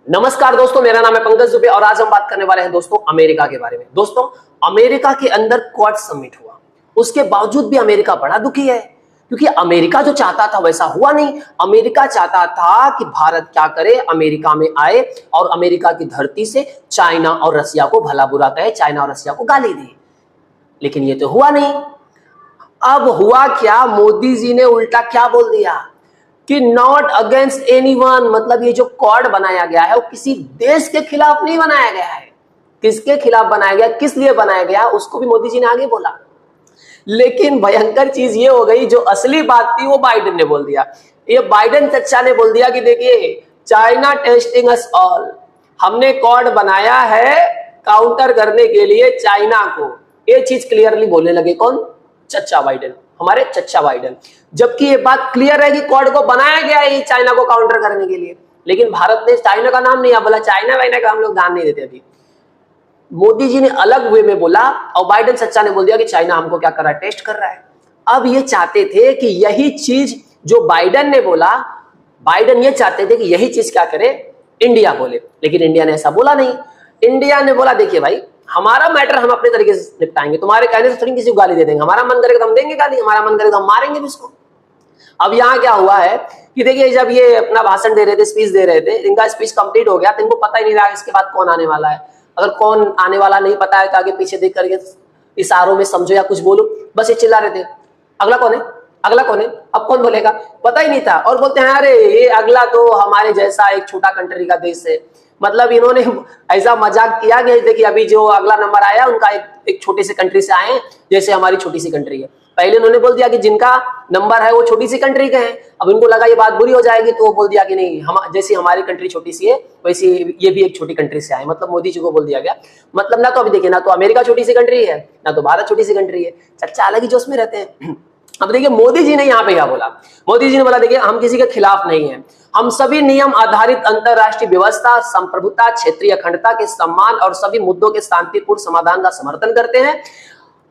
नमस्कार दोस्तों, मेरा नाम है पंकज दुबे और आज हम बात करने वाले हैं दोस्तों अमेरिका के बारे में। दोस्तों, अमेरिका के अंदर क्वाड समिट हुआ, उसके बावजूद भी अमेरिका बड़ा दुखी है क्योंकि अमेरिका जो चाहता था वैसा हुआ नहीं। अमेरिका चाहता था कि भारत क्या करे, अमेरिका में आए और अमेरिका की धरती से चाइना और रसिया को भला बुरा कहे, चाइना और रसिया को गाली दे, लेकिन ये तो हुआ नहीं। अब हुआ क्या, मोदी जी ने उल्टा क्या बोल दिया कि नॉट अगेंस्ट एनीवन, मतलब ये जो क्वाड बनाया गया है वो किसी देश के खिलाफ नहीं बनाया गया है। किसके खिलाफ बनाया गया, किस लिए बनाया गया, उसको भी मोदी जी ने आगे बोला। लेकिन भयंकर चीज ये हो गई, जो असली बात थी वो बाइडेन ने बोल दिया। ये बाइडेन चच्चा ने बोल दिया कि देखिए, चाइना टेस्टिंग अस ऑल, हमने क्वाड बनाया है काउंटर करने के लिए चाइना को। ये चीज क्लियरली बोलने लगे कौन, चच्चा बाइडेन, हमारे चच्चा बाइडेन। जबकि ये बात क्लियर है कि क्वाड को बनाया गया है चाइना को काउंटर करने के लिए, लेकिन भारत ने चाइना का नाम नहीं बोला, चाइना वाइना का हम लोग ध्यान नहीं देते। अभी मोदी जी ने अलग वे में बोला और बाइडेन सच्चा ने बोल दिया कि चाइना हमको क्या कर रहा है, टेस्ट कर रहा है। अब ये चाहते थे कि यही चीज जो बाइडेन ने बोला, बाइडेन ये चाहते थे कि यही चीज क्या करे, इंडिया बोले, लेकिन इंडिया ने ऐसा बोला नहीं। इंडिया ने बोला देखिए भाई, हमारा मैटर हम अपने तरीके से निपटाएंगे, तुम्हारे कहने से थोड़ी किसी को गाली दे देंगे, हमारा मन करेगा तो हम देंगे गाली, हमारा मन करेगा तो हम मारेंगे भी इसको। अब यहाँ क्या हुआ है कि देखिए, जब ये अपना भाषण दे रहे थे, स्पीच दे रहे थे, इनका स्पीच कंप्लीट हो गया तो इनको पता ही नहीं रहा इसके बाद कौन आने वाला है। अगर कौन आने वाला नहीं पता है तो आगे पीछे देख करके इशारों में समझो या कुछ बोलो, बस ये चिल्ला रहे थे अगला कौन है, अगला कौन है, अब कौन बोलेगा, पता ही नहीं था। और बोलते हैं अरे ये अगला तो हमारे जैसा एक छोटा कंट्री का देश है। मतलब इन्होंने ऐसा मजाक किया कि देखिए अभी जो अगला नंबर आया उनका एक छोटे से कंट्री से आए हैं, जैसे हमारी छोटी सी कंट्री है। पहले उन्होंने बोल दिया कि जिनका नंबर है वो छोटी सी कंट्री के हैं, अब इनको लगा ये बात बुरी हो जाएगी तो वो बोल दिया कि नहीं, हम जैसी हमारी कंट्री छोटी सी है वैसी ये भी एक छोटी कंट्री से आए। मतलब मोदी जी को बोल दिया गया, मतलब ना तो अभी देखिए, ना तो अमेरिका छोटी सी कंट्री है, ना तो भारत छोटी सी कंट्री है, चर्चा अलग ही जोश में रहते हैं। अब देखिए मोदी जी ने यहाँ पे क्या बोला, मोदी जी ने बोला देखिए, हम किसी के खिलाफ नहीं है, हम सभी नियम आधारित अंतरराष्ट्रीय व्यवस्था, संप्रभुता, क्षेत्रीय अखंडता के सम्मान और सभी मुद्दों के शांतिपूर्ण समाधान का समर्थन करते हैं।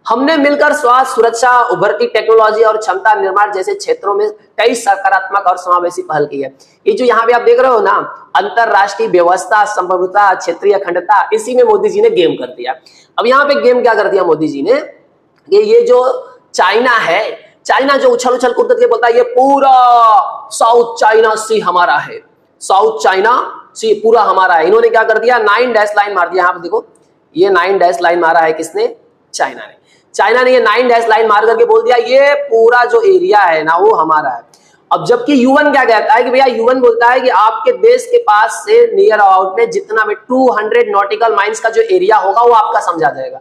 हमने मिलकर स्वास्थ्य सुरक्षा, उभरती टेक्नोलॉजी और क्षमता निर्माण जैसे क्षेत्रों में कई सकारात्मक और समावेशी पहल की है। ये जो यहाँ पे आप देख रहे हो ना, अंतरराष्ट्रीय व्यवस्था, संप्रभुता, क्षेत्रीय अखंडता, इसी में मोदी जी ने गेम कर दिया। अब यहाँ पे गेम क्या कर दिया मोदी जी ने, ये जो चाइना है, चाइना जो उछल उछल कूद के बोलता है ये पूरा साउथ चाइना सी हमारा है, साउथ चाइना सी पूरा हमारा है। इन्होंने क्या कर दिया, 9 डैश लाइन मार दिया। यहाँ पे देखो, ये 9 डैश लाइन मारा है किसने, चाइना ने। चाइना ने ये 9 डैश लाइन मार करके बोल दिया ये पूरा जो एरिया है ना वो हमारा है। अब जबकि यूएन क्या कहता है कि भैया, यूएन बोलता है कि आपके देश के पास से नियर अबाउट में जितना भी 200 नॉटिकल माइल्स का जो एरिया होगा वो आपका समझा जाएगा।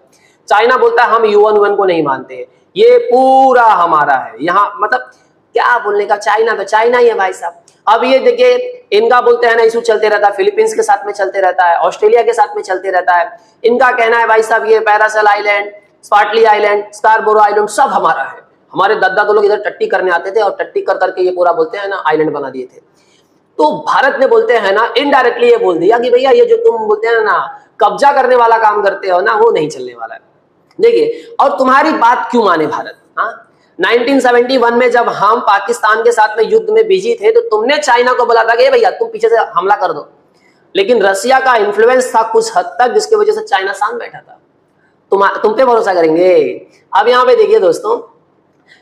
चाइना बोलता है हम यूएन को नहीं मानते, ये पूरा हमारा है। यहाँ मतलब क्या बोलने का, चाइना तो चाइना ही है भाई साहब। अब ये देखिए, इनका बोलते हैं ना इशू चलते रहता है, फिलीपींस के साथ में चलते रहता है, ऑस्ट्रेलिया के साथ में चलते रहता है। इनका कहना है भाई साहब ये Paracel Island, Spratly Island, Scarborough Island सब हमारा है। हमारे दादा तो लोग इधर टट्टी करने आते थे और टट्टी कर करके ये पूरा बोलते हैं ना आइलैंड बना दिए थे। तो भारत ने बोलते हैं ना इनडायरेक्टली ये बोल दिया कि भैया ये जो तुम बोलते हैं ना कब्जा करने वाला काम करते हो ना, वो नहीं चलने वाला है। देखिए, और तुम्हारी बात क्यों माने भारत। 1971 में जब हम पाकिस्तान के साथ में युद्ध में बिजी थे तो तुमने चाइना को बोला था कि भैया तुम पीछे से हमला कर दो, लेकिन रसिया का इन्फ्लुएंस था कुछ हद तक जिसकी वजह से चाइना शांत बैठा था। तुम पे भरोसा करेंगे। अब यहाँ पे देखिए दोस्तों,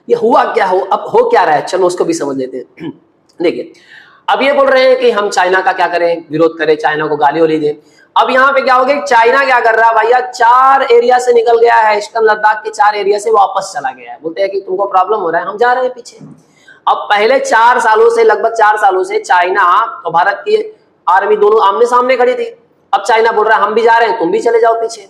ये हुआ क्या, अब हो क्या रहा है, चलो उसको भी समझ लेते हैं। देखिए, अब ये बोल रहे हैं कि हम चाइना का क्या करें, विरोध करें, चाइना को गाली वाली दें। अब यहाँ पे क्या हो गया, चाइना क्या कर रहा है भैया, 4 एरिया से निकल गया है, ईस्टर्न लद्दाख के 4 एरिया से वापस चला गया है। बोलते हैं कि तुमको प्रॉब्लम हो रहा है, हम जा रहे हैं पीछे। अब पहले 4 सालों से, लगभग 4 सालों से चाइना और भारत की आर्मी दोनों आमने सामने खड़ी थी। अब चाइना बोल रहा है हम भी जा रहे हैं, तुम भी चले जाओ पीछे।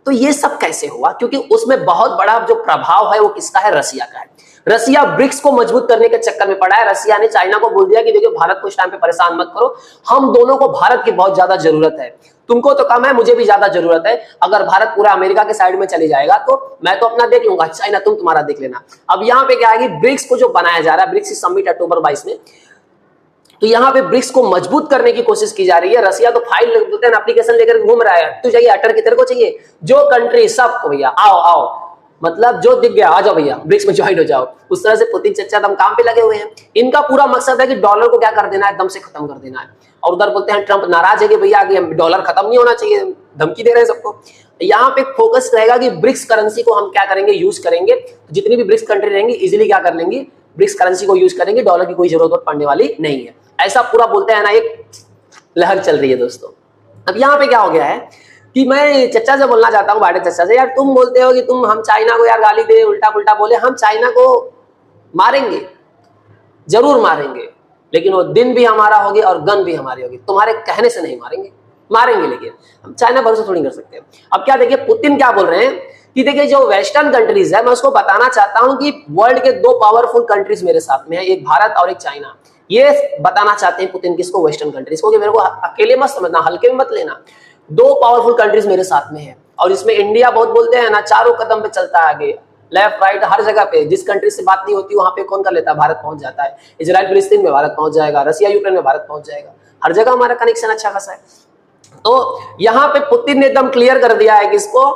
तो ये सब कैसे हुआ, क्योंकि उसमें बहुत बड़ा जो प्रभाव है वो किसका है, रसिया का है। रसिया ब्रिक्स को मजबूत करने के चक्कर में पड़ा है। रसिया ने चाइना को बोल दिया कि देखिए भारत को इस टाइम पे परेशान मत करो, हम दोनों को भारत की बहुत ज्यादा जरूरत है, तुमको तो कम है, मुझे भी ज्यादा जरूरत है। अगर भारत पूरा अमेरिका के साइड में चले जाएगा तो मैं तो अपना देख लूंगा, चाइना तुम तुम्हारा देख लेना। अब यहाँ पे क्या है कि ब्रिक्स को जो बनाया जा रहा है, ब्रिक्स समिट अक्टूबर 22 में, तो यहाँ पे ब्रिक्स को मजबूत करने की कोशिश की जा रही है। रसिया तो फाइल बोलते हैं एप्लीकेशन लेकर घूम रहा है, तू चाहिए अटर की तेरे को चाहिए, जो कंट्री सबको भैया आओ आओ, मतलब जो दिख गया आ जाओ भैया ब्रिक्स में ज्वाइन हो जाओ, उस तरह से पुतिन चच्चा दम काम पे लगे हुए हैं। इनका पूरा मकसद है कि डॉलर को क्या कर देना है, दम से खत्म कर देना है। और उधर बोलते हैं ट्रंप नाराज है कि भैया आगे डॉलर खत्म नहीं होना चाहिए, धमकी दे रहे हैं सबको। यहाँ पे फोकस रहेगा कि ब्रिक्स करेंसी को हम क्या करेंगे, यूज करेंगे। जितनी भी ब्रिक्स कंट्री रहेंगी इजिली क्या कर लेंगी, ब्रिक्स करेंसी को यूज करेंगे, डॉलर की कोई जरूरत पड़ने वाली नहीं है। ऐसा पूरा बोलते हैं ना, एक लहर चल रही है दोस्तों। अब यहाँ पे क्या हो गया है कि मैं चच्चा से बोलना चाहता हूँ, बाइडेन चच्चा से, यार तुम बोलते हो कि तुम हम चाइना को यार गाली दे, उल्टा पुल्टा बोले। हम चाइना को मारेंगे, जरूर मारेंगे, लेकिन वो दिन भी हमारा होगी और गन भी हमारी होगी। तुम्हारे कहने से नहीं मारेंगे, मारेंगे, लेकिन हम चाइना भरोसा थोड़ी कर सकते। अब क्या देखिए पुतिन क्या बोल रहे हैं कि देखिए जो वेस्टर्न कंट्रीज है, मैं उसको बताना चाहता हूं कि वर्ल्ड के दो पावरफुल कंट्रीज मेरे साथ में है, एक भारत और एक चाइना। ये बताना चाहते हैं पुतिन किसको, वेस्टर्न कंट्रीज को, कि मेरे को अकेले मत समझना, हल्के में मत लेना। दो पावरफुल कंट्रीज मेरे साथ में है, और इसमें इंडिया बहुत बोलते हैं ना, चारों कदम पे चलता है आगे, लेफ्ट राइट हर जगह पे। जिस कंट्री से बात नहीं होती वहां पे कौन कर लेता है, भारत पहुंच जाता है। इजराइल फिलिस्तीन में भारत पहुंच जाएगा, रसिया यूक्रेन में भारत पहुंच जाएगा, हर जगह हमारा कनेक्शन अच्छा खासा है। तो यहाँ पे पुतिन ने एकदम क्लियर कर दिया है कि इसको,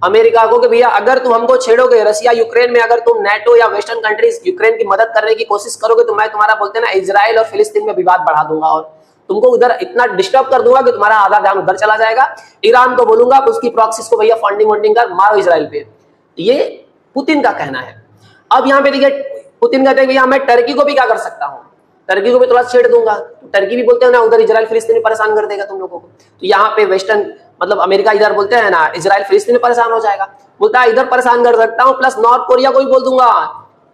अमेरिका को, कि भैया अगर तुम हमको छेड़ोगे रसिया यूक्रेन में, अगर तुम नेटो या वेस्टर्न कंट्रीज यूक्रेन की मदद करने की कोशिश करोगे, तो मैं तुम्हारा बोलते हैं ना इजराइल और फिलिस्तीन में विवाद बढ़ा दूंगा, और तुमको उधर इतना डिस्टर्ब कर दूंगा कि तुम्हारा आधा ध्यान उधर चला जाएगा। ईरान को बोलूंगा उसकी प्रॉक्सीज को भैया फंडिंग वंडिंग कर मारो इजराइल पे। ये पुतिन का कहना है। अब यहाँ पे देखिए पुतिन कहते हैं भैया मैं टर्की को भी क्या कर सकता हूँ, टर्की को भी थोड़ा छेड़ दूंगा। टर्की भी बोलते हैं ना उधर इजराइल फिलिस्तीन परेशान कर देगा तुम लोगों को। तो यहाँ पे वेस्टर्न मतलब अमेरिका इधर बोलते हैं ना इजराइल फिलिस्तीन परेशान हो जाएगा, बोलता है इधर परेशान कर सकता हूँ, प्लस नॉर्थ कोरिया को भी बोल दूंगा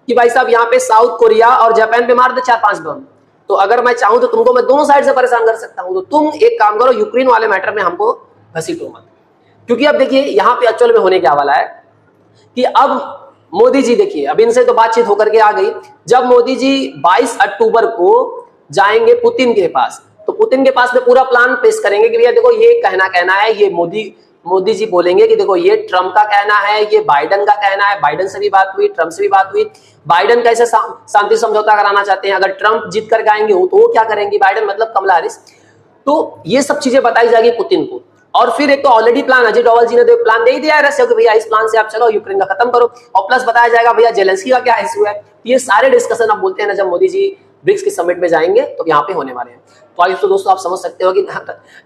कि भाई साहब यहाँ पे साउथ कोरिया और जापान पे मार दे 4-5 बम। तो अगर मैं चाहूं तो तुमको मैं दोनों साइड से परेशान कर सकता हूं। तो तुम एक काम करो, यूक्रेन वाले मैटर में हमको घसीटो मत। क्योंकि अब देखिए यहाँ पे एक्चुअल में होने क्या वाला है कि अब मोदी जी देखिए, अब इनसे तो बातचीत होकर के आ गई। जब मोदी जी 22 अक्टूबर को जाएंगे पुतिन के पास, तो पुतिन के पास में पूरा प्लान पेश करेंगे कि भैया देखो ये कहना है, ये मोदी जी बोलेंगे कि देखो ये ट्रम्प का कहना है, ये बाइडन का कहना है। बाइडन से भी बात हुई, ट्रम्प से भी बात हुई। बाइडन कैसे शांति समझौता कराना चाहते हैं, अगर ट्रम्प जीत कर आएंगे तो वो क्या करेंगे, बाइडन मतलब कमला हैरिस। तो ये सब चीजें बताई जाएगी पुतिन को। और फिर एक तो ऑलरेडी प्लान अजय डोवाल जी ने तो प्लान दे ही दिया है रशिया को, भैया इस प्लान से आप चलो यूक्रेन का खत्म करो। और प्लस बताया जाएगा भैया जेलेंस्की का क्या इशू है। ये सारे डिस्कशन आप बोलते हैं ना जब मोदी जी ब्रिक्स के समिट में जाएंगे तो यहाँ पे होने वाले हैं। तो आई तो दोस्तों आप समझ सकते हो कि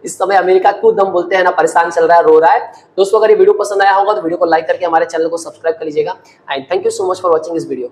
इस समय अमेरिका क्यों दम बोलते हैं ना परेशान चल रहा है, रो रहा है। दोस्तों अगर ये वीडियो पसंद आया होगा तो वीडियो को लाइक करके हमारे चैनल को सब्सक्राइब कर लीजिएगा। And thank you so much for watching this video.